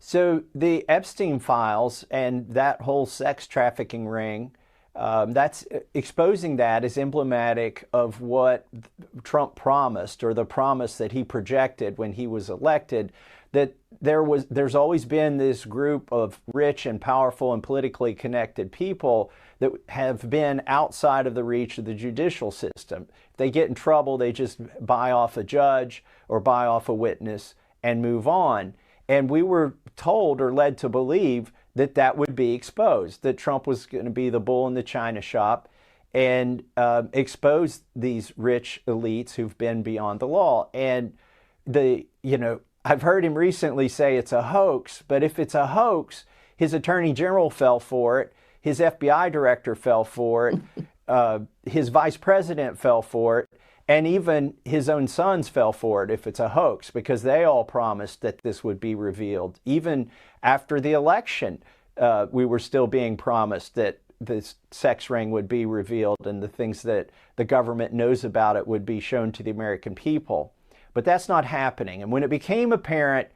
So the Epstein Files and that whole sex trafficking ring, that's exposing that is emblematic of what Trump promised, or the promise that he projected when he was elected, that there's always been this group of rich and powerful and politically connected people that have been outside of the reach of the judicial system. If they get in trouble, they just buy off a judge or buy off a witness and move on. And we were told or led to believe that that would be exposed, that Trump was going to be the bull in the china shop and expose these rich elites who've been beyond the law. And I've heard him recently say it's a hoax, but if it's a hoax, his attorney general fell for it, his FBI director fell for it, his vice president fell for it, and even his own sons fell for it if it's a hoax, because they all promised that this would be revealed. Even after the election, we were still being promised that this sex ring would be revealed and the things that the government knows about it would be shown to the American people. But that's not happening. And when it became apparent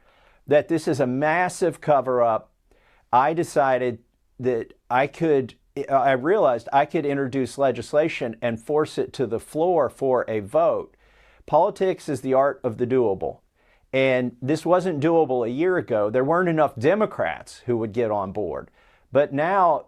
that this is a massive cover-up, I decided that I realized I could introduce legislation and force it to the floor for a vote. Politics is the art of the doable. And this wasn't doable a year ago. There weren't enough Democrats who would get on board. But now,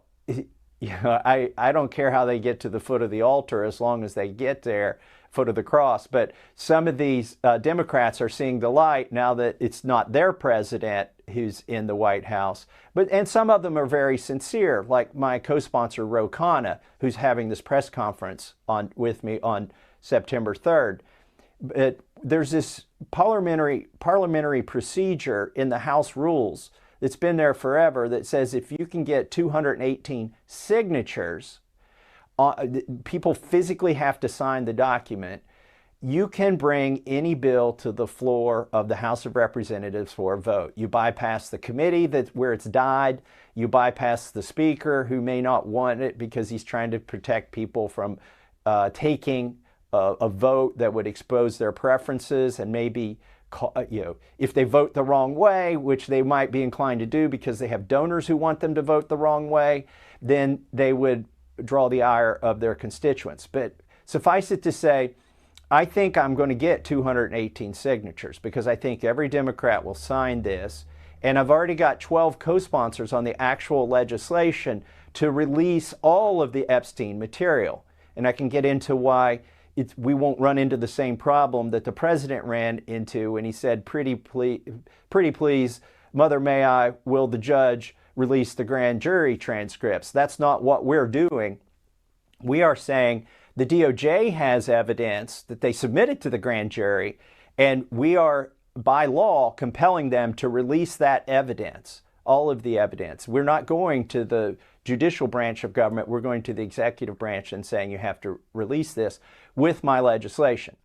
I don't care how they get to the foot of the altar as long as they get there, foot of the cross. But some of these Democrats are seeing the light now that it's not their president who's in the White House. And some of them are very sincere, like my co-sponsor, Ro Khanna, who's having this press conference with me on September 3rd. But there's this parliamentary procedure in the House rules that's been there forever that says if you can get 218 signatures, people physically have to sign the document, you can bring any bill to the floor of the House of Representatives for a vote. You bypass the committee where it's died. You bypass the speaker who may not want it because he's trying to protect people from taking a vote that would expose their preferences and maybe, if they vote the wrong way, which they might be inclined to do because they have donors who want them to vote the wrong way, then they would draw the ire of their constituents. But suffice it to say, I think I'm going to get 218 signatures because I think every Democrat will sign this. And I've already got 12 co-sponsors on the actual legislation to release all of the Epstein material. And I can get into why we won't run into the same problem that the president ran into when he said, pretty please, Mother may I, will the judge release the grand jury transcripts? That's not what we're doing. We are saying the DOJ has evidence that they submitted to the grand jury, and we are, by law, compelling them to release that evidence, all of the evidence. We're not going to the judicial branch of government. We're going to the executive branch and saying you have to release this with my legislation.